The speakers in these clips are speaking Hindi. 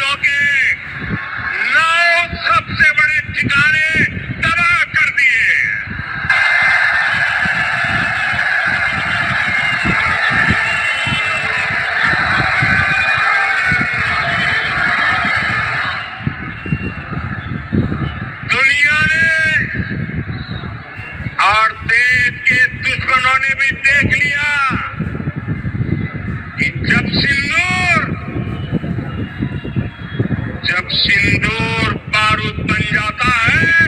दुश्मनों के 9 सबसे बड़े ठिकाने तबाह कर दिए। दुनिया ने और देश के दुश्मनों ने भी देख लिया कि जब सिंदूर बारूद बन जाता है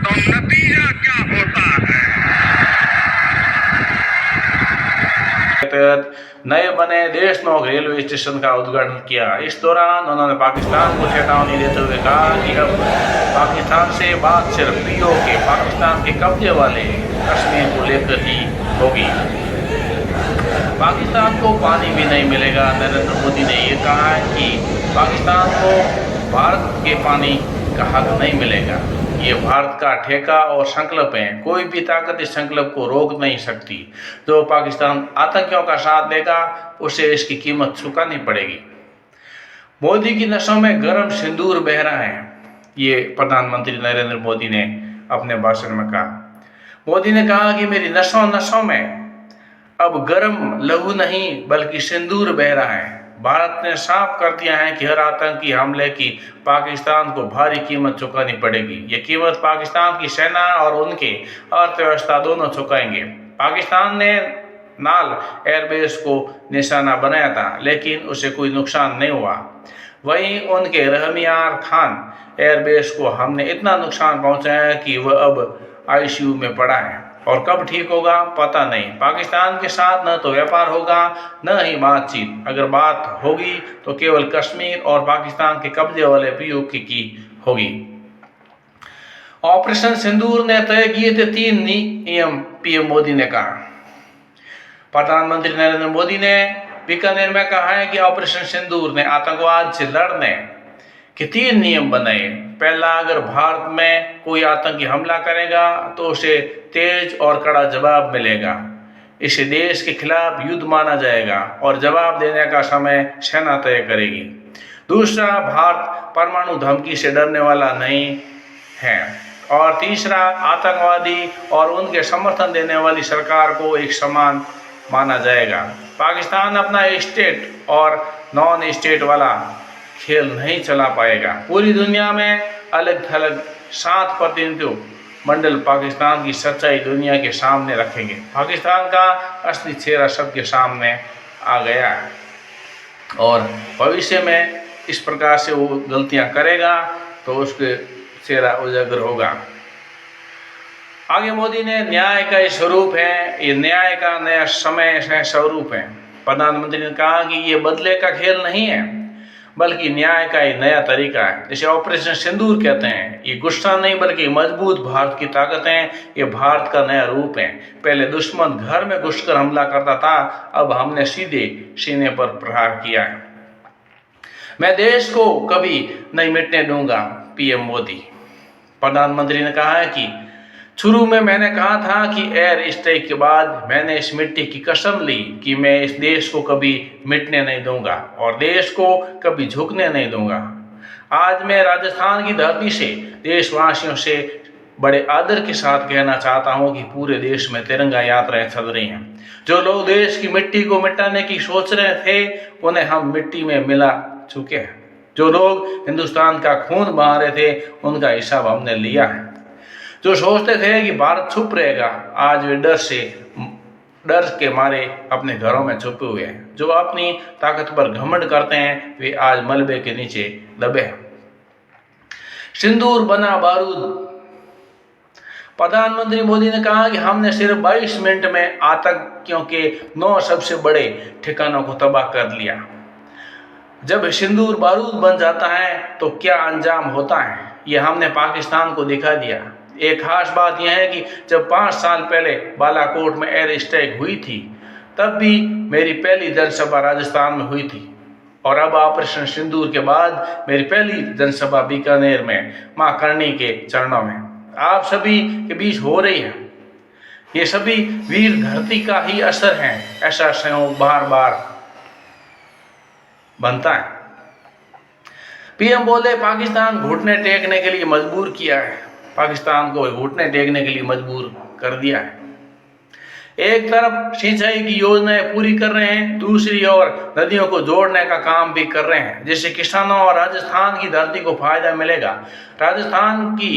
तो नतीजा क्या होता है। नए बने देशनोक रेलवे स्टेशन का उद्घाटन किया। इस दौरान उन्होंने पाकिस्तान को चेतावनी देते हुए कहा कि अब पाकिस्तान से बात सिर्फ पीओके पाकिस्तान के कब्जे वाले कश्मीर को लेकर ही होगी। पाकिस्तान को पानी भी नहीं मिलेगा। नरेंद्र मोदी ने यह कहा है कि पाकिस्तान को भारत के पानी का हक नहीं मिलेगा। ये भारत का ठेका और संकल्प है। कोई भी ताकत इस संकल्प को रोक नहीं सकती। जो पाकिस्तान आतंकियों का साथ देगा उसे इसकी कीमत चुकानी पड़ेगी। मोदी की नसों में गर्म सिंदूर बह रहा है, ये प्रधानमंत्री नरेंद्र मोदी ने अपने भाषण में कहा। मोदी ने कहा कि मेरी नसों नसों में अब गर्म लहू नहीं बल्कि सिंदूर बह रहा है। भारत ने साफ कर दिया है कि हर आतंकी हमले की पाकिस्तान को भारी कीमत चुकानी पड़ेगी। ये कीमत पाकिस्तान की सेना और उनके अर्थव्यवस्था दोनों चुकाएंगे। पाकिस्तान ने नाल एयरबेस को निशाना बनाया था लेकिन उसे कोई नुकसान नहीं हुआ। वहीं उनके रहमियार खान एयरबेस को हमने इतना नुकसान पहुंचाया कि वह अब आईसीयू में पड़ा है और कब ठीक होगा पता नहीं। पाकिस्तान के साथ न तो व्यापार होगा न ही बातचीत। अगर बात होगी तो केवल कश्मीर और पाकिस्तान के कब्जे वाले पीओके की होगी। ऑपरेशन सिंदूर ने तय किए थे 3 नियम, पीएम मोदी ने कहा। प्रधानमंत्री नरेंद्र मोदी ने बीकानेर में कहा है कि ऑपरेशन सिंदूर ने आतंकवाद से लड़ने के 3 नियम बनाए। पहला, अगर भारत में कोई आतंकी हमला करेगा तो उसे तेज और कड़ा जवाब मिलेगा। इसे देश के खिलाफ युद्ध माना जाएगा और जवाब देने का समय सेना तय करेगी। दूसरा, भारत परमाणु धमकी से डरने वाला नहीं है। और तीसरा, आतंकवादी और उनके समर्थन देने वाली सरकार को एक समान माना जाएगा। पाकिस्तान अपना स्टेट और नॉन स्टेट वाला खेल नहीं चला पाएगा। पूरी दुनिया में अलग थलग 7 प्रतिनिधियों मंडल पाकिस्तान की सच्चाई दुनिया के सामने रखेंगे। पाकिस्तान का असली चेहरा सबके सामने आ गया है और भविष्य में इस प्रकार से वो गलतियां करेगा तो उसके चेहरा उजागर होगा। आगे मोदी ने न्याय का ये स्वरूप है, ये न्याय का नया समय है, स्वरूप है। प्रधानमंत्री ने कहा कि ये बदले का खेल नहीं है बल्कि न्याय का एक नया तरीका है, जिसे ऑपरेशन सिंदूर कहते हैं। ये गुस्सा नहीं बल्कि मजबूत भारत की ताकत है। ये भारत का नया रूप है। पहले दुश्मन घर में घुसकर हमला करता था, अब हमने सीधे सीने पर प्रहार किया है। मैं देश को कभी नहीं मिटने दूंगा, पीएम मोदी। प्रधानमंत्री ने कहा है कि शुरू में मैंने कहा था कि एयर स्ट्राइक के बाद मैंने इस मिट्टी की कसम ली कि मैं इस देश को कभी मिटने नहीं दूंगा और देश को कभी झुकने नहीं दूंगा। आज मैं राजस्थान की धरती से देशवासियों से बड़े आदर के साथ कहना चाहता हूं कि पूरे देश में तिरंगा यात्राएं चल रही हैं। जो लोग देश की मिट्टी को मिटाने की सोच रहे थे उन्हें हम मिट्टी में मिला चुके हैं। जो लोग हिंदुस्तान का खून बहा रहे थे उनका हिसाब हमने लिया है। जो सोचते थे कि भारत चुप रहेगा, आज वे डर के मारे अपने घरों में छुपे हुए हैं। जो अपनी ताकत पर घमंड करते हैं वे आज मलबे के नीचे दबे हैं। सिंदूर बना बारूद। प्रधानमंत्री मोदी ने कहा कि हमने सिर्फ 22 मिनट में आतंकियों के 9 सबसे बड़े ठिकानों को तबाह कर लिया। जब सिंदूर बारूद बन जाता है तो क्या अंजाम होता है, यह हमने पाकिस्तान को दिखा दिया। एक खास बात यह है कि जब 5 साल पहले बालाकोट में एयर स्ट्राइक हुई थी तब भी मेरी पहली जनसभा राजस्थान में हुई थी और अब ऑपरेशन सिंदूर के बाद मेरी पहली जनसभा बीकानेर में मां करणी के चरणों में आप सभी के बीच हो रही है। ये सभी वीर धरती का ही असर है। ऐसा संयोग बार बार बनता है। पीएम बोले पाकिस्तान घुटने टेकने के लिए मजबूर किया है, पाकिस्तान को घुटने टेकने के लिए मजबूर कर दिया है। एक तरफ सिंचाई की योजनाएं पूरी कर रहे हैं, दूसरी ओर नदियों को जोड़ने का काम भी कर रहे हैं, जिससे किसानों और राजस्थान की धरती को फायदा मिलेगा। राजस्थान की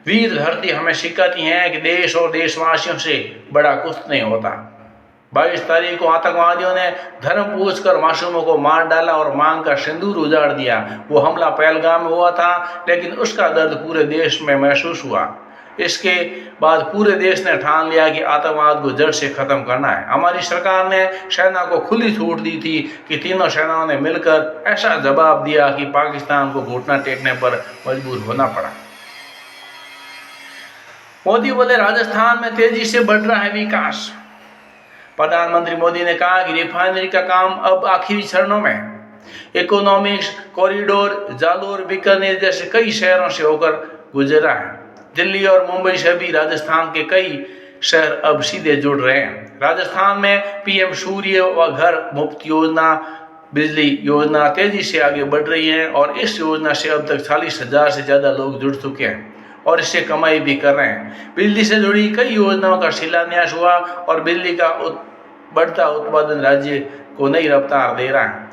वीर धरती हमें सिखाती है कि देश और देशवासियों से बड़ा कुछ नहीं होता। 22 तारीख को आतंकवादियों ने धर्म पूछकर मासूमों को मार डाला और मांग का सिंदूर उजाड़ दिया। वो हमला पहलगाम में हुआ था, लेकिन उसका दर्द पूरे देश में महसूस हुआ। इसके बाद पूरे देश ने ठान लिया कि आतंकवाद को जड़ से खत्म करना है। हमारी सरकार ने सेना को खुली छूट दी थी कि तीनों सेनाओं ने मिलकर ऐसा जवाब दिया कि पाकिस्तान को घुटना टेकने पर मजबूर होना पड़ा। मोदी बोले राजस्थान में तेजी से बढ़ रहा है विकास। प्रधानमंत्री मोदी ने कहा कि रिफाइनरी का काम अब आखिरी चरणों में। इकोनॉमिक्स कॉरिडोर जालोर बीकानेर जैसे कई शहरों से होकर गुजरा है। दिल्ली और मुंबई से भी राजस्थान के कई शहर अब सीधे जुड़ रहे हैं। राजस्थान में पीएम सूर्य व घर मुफ्त योजना, बिजली योजना तेजी से आगे बढ़ रही है और इस योजना से अब तक 40,000 से ज्यादा लोग जुड़ चुके हैं और इससे कमाई भी कर रहे हैं। बिजली से जुड़ी कई योजनाओं का शिलान्यास हुआ और बिजली का बढ़ता उत्पादन राज्य को नई रफ्तार दे रहा है।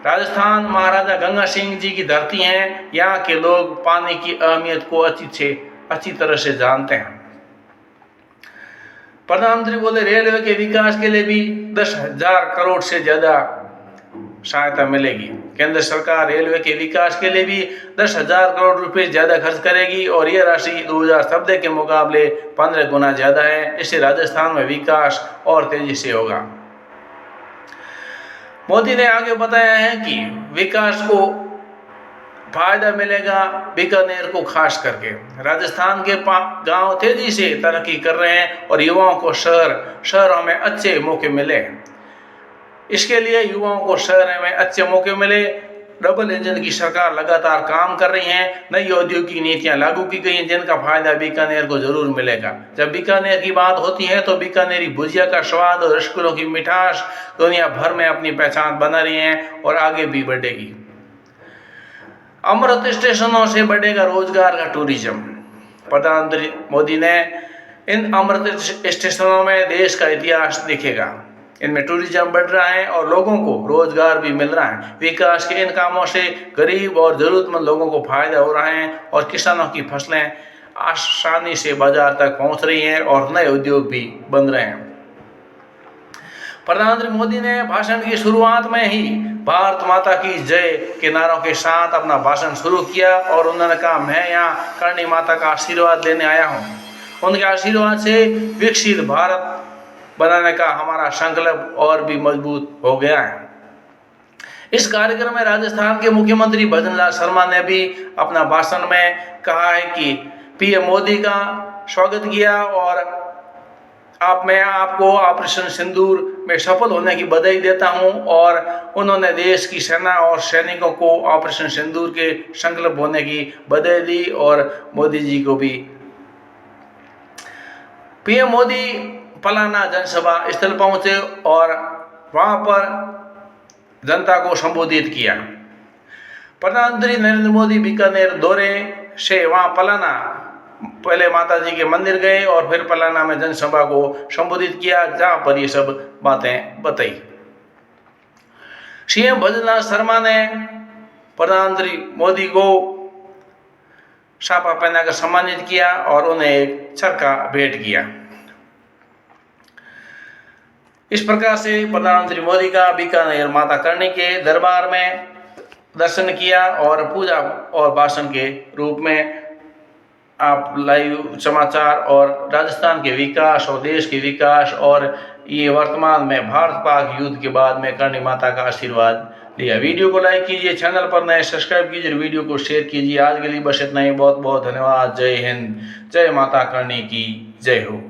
राजस्थान महाराजा गंगा सिंह जी की धरती है। यहाँ के लोग पानी की अहमियत को अच्छी तरह से जानते हैं। प्रधानमंत्री बोले रेलवे के विकास के लिए भी 10,000 करोड़ से ज्यादा सहायता मिलेगी। केंद्र सरकार रेलवे के विकास के लिए भी 10,000 करोड़ रुपए ज्यादा खर्च करेगी और यह राशि 2017 के मुकाबले 15 गुना ज्यादा है। इससे राजस्थान में विकास और तेजी से होगा। मोदी ने आगे बताया है कि विकास को फायदा मिलेगा बीकानेर को खास करके। राजस्थान के गांव तेजी से तरक्की कर रहे हैं और युवाओं को शहरों में अच्छे मौके मिले। इसके लिए युवाओं को शहर में अच्छे मौके मिले। डबल इंजन की सरकार लगातार काम कर रही है। नई औद्योगिक नीतियां लागू की गई हैं जिनका फायदा बीकानेर को जरूर मिलेगा। जब बीकानेर की बात होती है तो बीकानेरी भुजिया का स्वाद और रसगुल्लों की मिठास दुनिया भर में अपनी पहचान बना रही है और आगे भी बढ़ेगी। अमृत स्टेशनों से बढ़ेगा रोजगार का टूरिज्म। प्रधानमंत्री मोदी ने इन अमृत स्टेशनों में देश का इतिहास दिखेगा। इनमें टूरिज्म बढ़ रहा है और लोगों को रोजगार भी मिल रहा है। विकास के इन कामों से गरीब और जरूरतमंद लोगों को फायदा हो रहा है और किसानों की फसलें आसानी से बाजार तक पहुंच रही हैं और नए उद्योग भी बन रहे हैं। प्रधानमंत्री मोदी ने भाषण की शुरुआत में ही भारत माता की जय के नारों के साथ अपना भाषण शुरू किया और उन्होंने कहा, मैं यहाँ करणी माता का आशीर्वाद लेने आया हूँ। उनके आशीर्वाद से विकसित भारत बनाने का हमारा संकल्प और भी मजबूत हो गया है। इस कार्यक्रम में राजस्थान के मुख्यमंत्री भजनलाल शर्मा ने भी अपना भाषण में कहा है कि पीएम मोदी का स्वागत किया और मैं आपको ऑपरेशन सिंदूर में सफल होने की बधाई देता हूं और उन्होंने देश की सेना और सैनिकों को ऑपरेशन सिंदूर के संकल्प होने की बधाई दी और मोदी जी को भी। पीएम मोदी पलाना जनसभा स्थल पहुंचे और वहां पर जनता को संबोधित किया। प्रधानमंत्री नरेंद्र मोदी बीकानेर दौरे से वहां पलाना पहले माता जी के मंदिर गए और फिर पलाना में जनसभा को संबोधित किया, जहां पर ये सब बातें बताई। सीएम भजनलाल शर्मा ने प्रधानमंत्री मोदी को साफा पहनाकर सम्मानित किया और उन्हें एक चरखा भेंट किया। इस प्रकार से प्रधानमंत्री मोदी का बीकानेर माता करणी के दरबार में दर्शन किया और पूजा और भाषण के रूप में आप लाइव समाचार और राजस्थान के विकास और देश के विकास और ये वर्तमान में भारत पाक युद्ध के बाद में करणी माता का आशीर्वाद लिया। वीडियो को लाइक कीजिए, चैनल पर नए सब्सक्राइब कीजिए, वीडियो को शेयर कीजिए। आज के लिए बस इतना ही। बहुत बहुत धन्यवाद। जय हिंद, जय माता करणी की जय हो।